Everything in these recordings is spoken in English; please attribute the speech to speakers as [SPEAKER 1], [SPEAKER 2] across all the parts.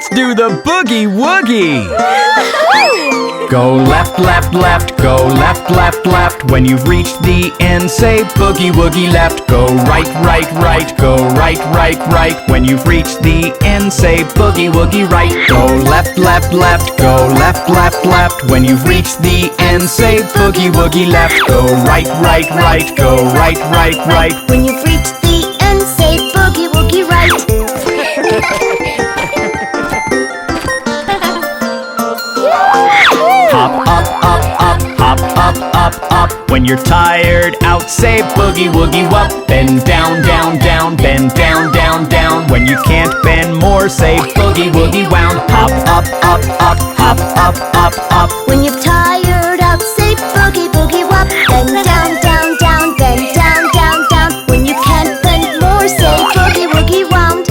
[SPEAKER 1] Let's do the Boogie Woogie! Go left, left, left, go left, left, left. When you've reached the end, say Boogie Woogie left. Go right, right, right, go right, right, right. When you've reached the end, say Boogie Woogie right. Go left, left, left, go left, left, left. When you've reached the end, say Boogie Woogie left. Go right, right, right, go right, right, right.
[SPEAKER 2] When you've reached the end, say Boogie Woogie right.
[SPEAKER 1] Hop up, up, up, hop up, up, up. When you're tired out, say Boogie Woogie wop. Bend down, down, down, bend down, down, down. When you can't bend more, say Boogie Woogie wound. Hop up, up, up, hop up, up, up.
[SPEAKER 2] When you're tired out, say Boogie Boogie wop. Bend down, down, down, bend down, down, down. When you can't bend more, say Boogie Woogie wound.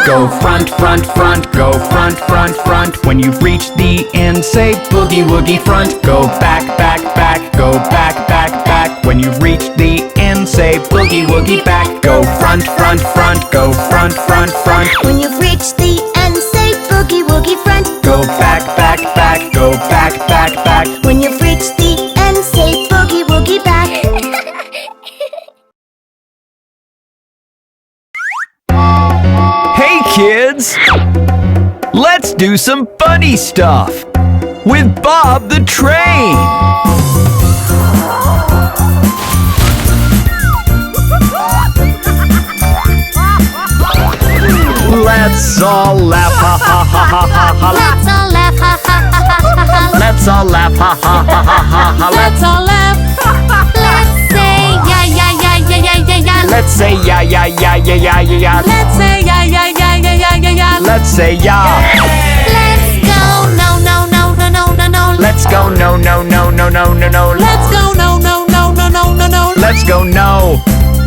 [SPEAKER 1] Go front, front, front, go front, front, front. When you've reached the end, say Boogie Woogie front. Go back, back, back, go back, back, back. When you've reached the end, say Boogie Woogie back. Go front, front, front, go front, front, front.
[SPEAKER 2] When you've reached the end, say Boogie Woogie front.
[SPEAKER 1] Go back, back, back, go back, back, back.
[SPEAKER 2] When you've reached the end, say Boogie Woogie back.
[SPEAKER 1] Hey kids! Let's do some funny stuff with Bob the Train! Let's all laugh, ha ha ha ha ha ha.
[SPEAKER 2] Let's all laugh, ha ha ha ha ha ha.
[SPEAKER 1] Let's all laugh, ha ha ha ha ha ha.
[SPEAKER 2] Let's all laugh. Let's say ya ya ya ya ya ya ya.
[SPEAKER 1] Let's say ya ya ya ya ya ya ya.
[SPEAKER 2] Let's say ya ya ya ya ya ya ya.
[SPEAKER 1] Let's say ya.
[SPEAKER 2] Let's go no no no no no no no.
[SPEAKER 1] Let's go no no no no no no no.
[SPEAKER 2] Let's go no no no no no no no.
[SPEAKER 1] Let's go no.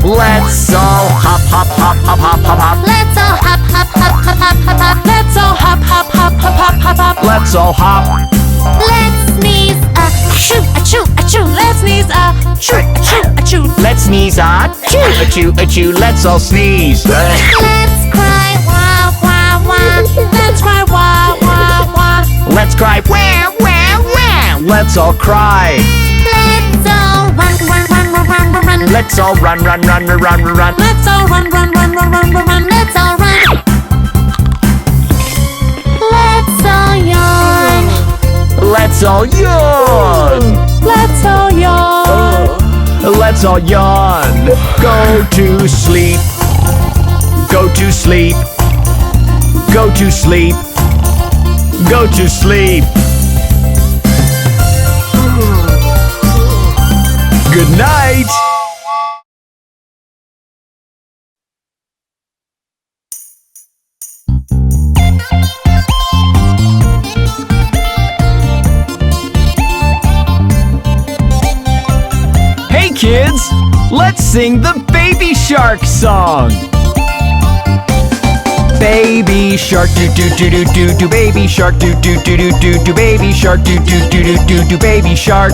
[SPEAKER 1] Let's all hop hop hop hop hop hop hop.
[SPEAKER 2] Let's all hop hop hop hop hop hop hop. Let's all hop hop hop hop hop hop hop.
[SPEAKER 1] Let's all hop.
[SPEAKER 2] Let's sneeze achoo achoo achoo. Let's sneeze achoo achoo achoo.
[SPEAKER 1] Let's sneeze achoo achoo achoo. Let's all sneeze.
[SPEAKER 2] Let's cry wah wah wah. Let's cry wah wah wah.
[SPEAKER 1] Let's cry wah wah wah. Let's all cry.
[SPEAKER 2] Let's all run run run run run run run.
[SPEAKER 1] Let's all run run run run run run.
[SPEAKER 2] Let's all run run run run run run run. Let's all run. Let's all yawn.
[SPEAKER 1] Let's all yawn.
[SPEAKER 2] Let's all yawn.
[SPEAKER 1] Let's all yawn. Go to sleep. Go to sleep. Go to sleep. Go to sleep. Good night. Hey kids, let's sing the Baby Shark song. Baby shark do do do do do do. Baby shark do do do do do do. Baby shark do do do do do do. Baby shark.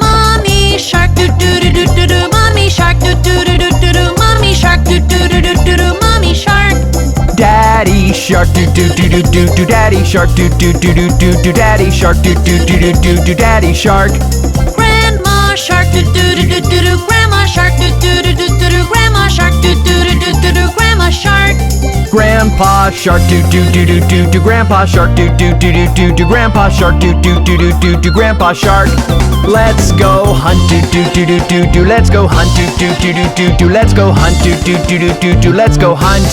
[SPEAKER 2] Mommy shark do do do do do do. Mommy shark do do do do do do. Mommy shark do do do do do do. Mommy shark.
[SPEAKER 1] Daddy shark do do do do do do. Daddy shark do do do do do do. Daddy shark do do do do do do. Daddy shark.
[SPEAKER 2] Grandma shark do do do do do do. Grandma shark do do do do do do. Grandma shark do do do do do do. Grandma shark.
[SPEAKER 1] Grandpa shark do do do do do do. Grandpa shark do do do do do do. Grandpa shark do do do do do do. Grandpa shark. Let's go hunt do do do do do do. Let's go hunt do do do do do do. Let's go hunt do do do do do do. Let's go hunt.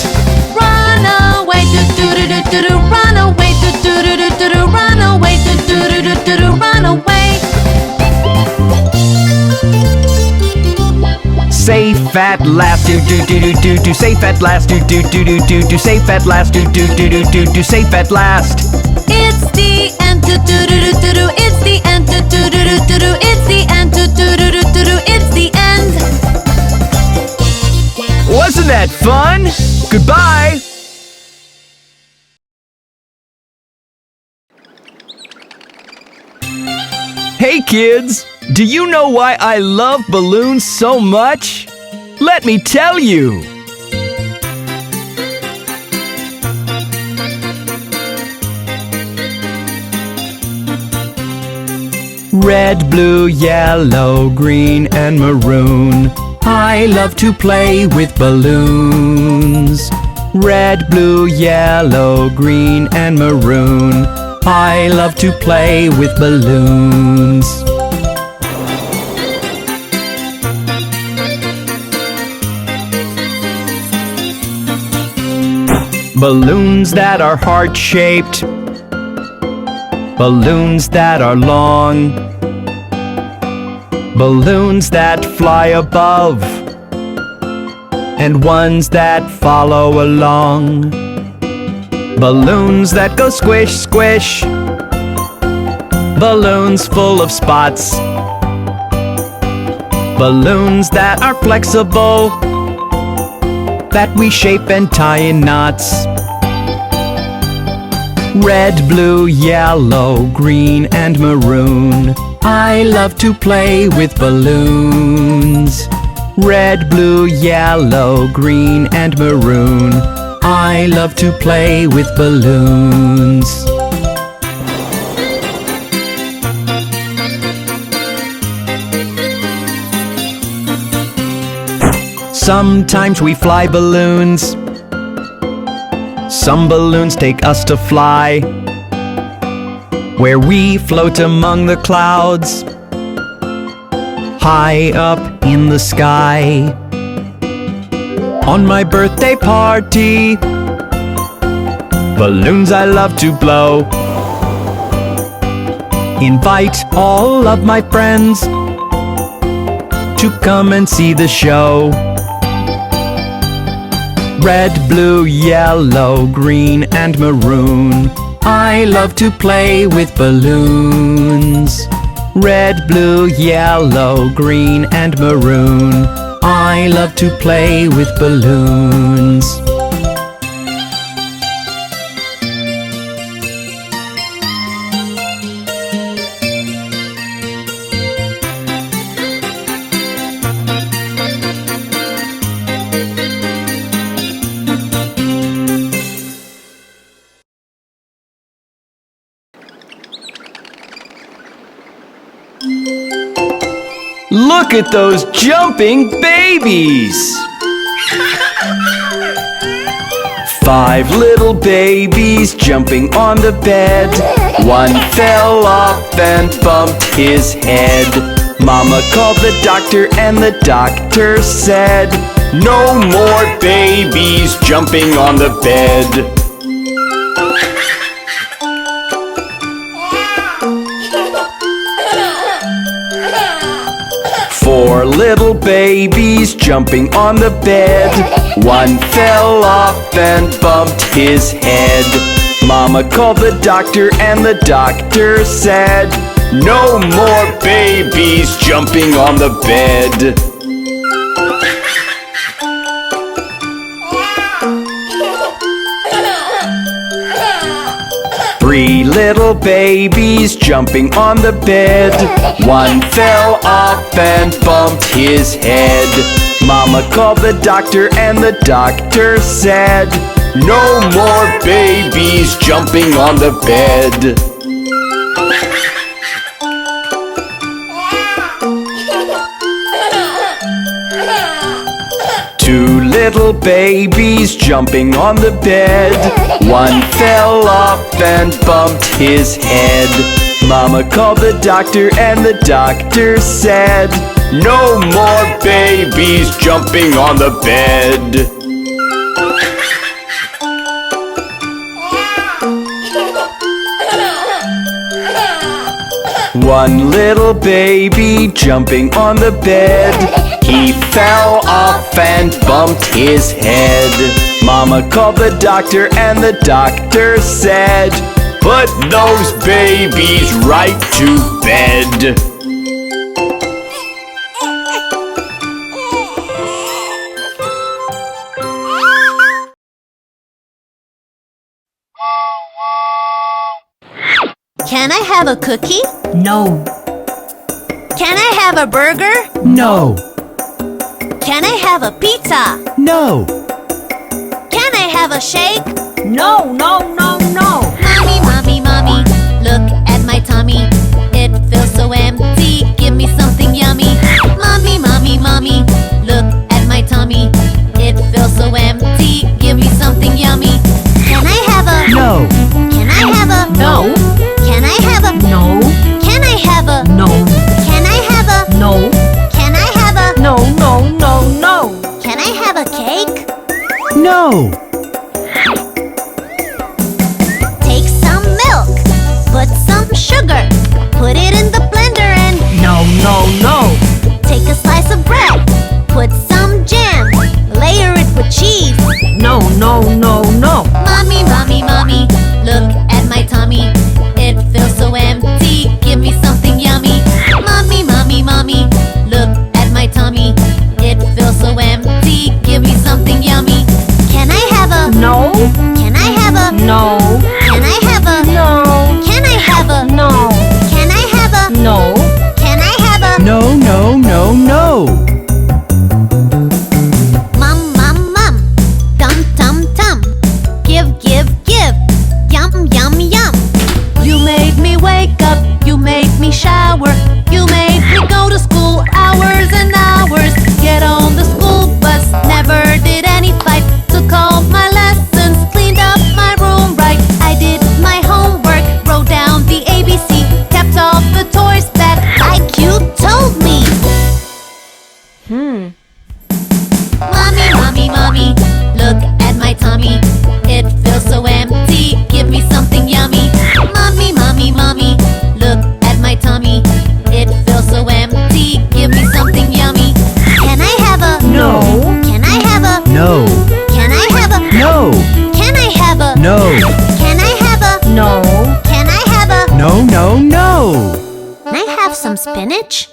[SPEAKER 2] Run away do do do do do do. Run away do do do do do do. Run away do do do do do do. Run away.
[SPEAKER 1] Safe at last do do do do do do. Safe at last do do do do do do. Safe at last do do do do do do. Safe at last.
[SPEAKER 2] It's the end do do do do do do. It's the end do do do do do do. It's the end do do do do do do. It's the end.
[SPEAKER 1] Wasn't that fun? Goodbye. Hey kids, do you know why I love balloons so much? Let me tell you. Red, blue, yellow, green, and maroon. I love to play with balloons. Red, blue, yellow, green, and maroon. I love to play with balloons. Balloons that are heart-shaped. Balloons that are long. Balloons that fly above. And ones that follow along. Balloons that go squish, squish. Balloons full of spots. Balloons that are flexible, that we shape and tie in knots. Red, blue, yellow, green, and maroon. I love to play with balloons. Red, blue, yellow, green, and maroon. I love to play with balloons. Sometimes we fly balloons. Some balloons take us to fly, where we float among the clouds, high up in the sky. On my birthday party, balloons I love to blow. Invite all of my friends to come and see the show. Red, blue, yellow, green, and maroon. I love to play with balloons. Red, blue, yellow, green, and maroon. I love to play with balloons. Look at those jumping babies! 5 little babies jumping on the bed. One fell off and bumped his head. Mama called the doctor and the doctor said, "No more babies jumping on the bed." 4 little babies jumping on the bed. One fell off and bumped his head. Mama called the doctor and the doctor said, "No more babies jumping on the bed." Three little babies jumping on the bed. One fell off and bumped his head. Mama called the doctor and the doctor said, "No more babies jumping on the bed." Two little babies jumping on the bed. One fell off and bumped his head. Mama called the doctor and the doctor said, "No more babies jumping on the bed." One little baby jumping on the bed. He fell off and bumped his head. Mama called the doctor and the doctor said, "Put those babies right to bed."
[SPEAKER 3] Can I have a cookie?
[SPEAKER 1] No.
[SPEAKER 3] Can I have a burger?
[SPEAKER 1] No.
[SPEAKER 3] Can I have a pizza?
[SPEAKER 1] No.
[SPEAKER 3] Can I have a shake?
[SPEAKER 4] No, no, no, no.
[SPEAKER 3] Mommy, mommy, mommy, look at my tummy. It feels so empty. Give me something yummy. Mommy, mommy, mommy, look at my tummy. It feels so empty. Give me something yummy. Can I have a?
[SPEAKER 1] No.
[SPEAKER 3] Can I have a?
[SPEAKER 4] No,
[SPEAKER 3] Can I have a?
[SPEAKER 4] no,
[SPEAKER 3] Can I have a?
[SPEAKER 4] no,
[SPEAKER 3] Can I have a?
[SPEAKER 4] no,
[SPEAKER 3] Can I have a?
[SPEAKER 4] no, no, no, no.
[SPEAKER 3] Can I have a cake?
[SPEAKER 1] No.
[SPEAKER 3] Take some milk, put some sugar, put it in the blender and
[SPEAKER 4] No, no, no.
[SPEAKER 3] take a slice of bread, put some jam, layer it with cheese.
[SPEAKER 4] No, no, no, no.
[SPEAKER 3] Mommy, mommy, mommy, look at my tummy. It feels so empty. Give me something yummy. Mommy, mommy, mommy, look at my tummy. It feels so empty. Give me something yummy. Can I have a?
[SPEAKER 4] No,
[SPEAKER 3] Can I have a?
[SPEAKER 4] no,
[SPEAKER 3] Can I have a?
[SPEAKER 4] no,
[SPEAKER 3] Can I have a?
[SPEAKER 4] no,
[SPEAKER 3] Can I have a?
[SPEAKER 4] no.
[SPEAKER 3] Can I have a?
[SPEAKER 1] No, no, no, no.
[SPEAKER 3] Mum, mum, mum, tum, tum, tum. Give, give, give. Yum, yum, yum. You made me wake up. You made me shower. You made me go to school hours and hours. Get on the school bus. Never did any fight. Took all my lessons. Cleaned up my room right. I did my homework. Wrote down the ABC. Kept all the toys back like you told me. Mommy, mommy, mommy, look at my tummy. It feels so empty. Give me something yummy. Mommy, mommy, mommy, look at my tummy. It feels so empty. Give me something yummy. Can I have a?
[SPEAKER 4] No,
[SPEAKER 3] Can I have a?
[SPEAKER 1] No.
[SPEAKER 3] Can I have a?
[SPEAKER 1] No.
[SPEAKER 3] Can I have a?
[SPEAKER 1] No.
[SPEAKER 3] Can I have a?
[SPEAKER 4] no.
[SPEAKER 3] Can I have a?
[SPEAKER 1] No, no, no.
[SPEAKER 3] Can I have some spinach?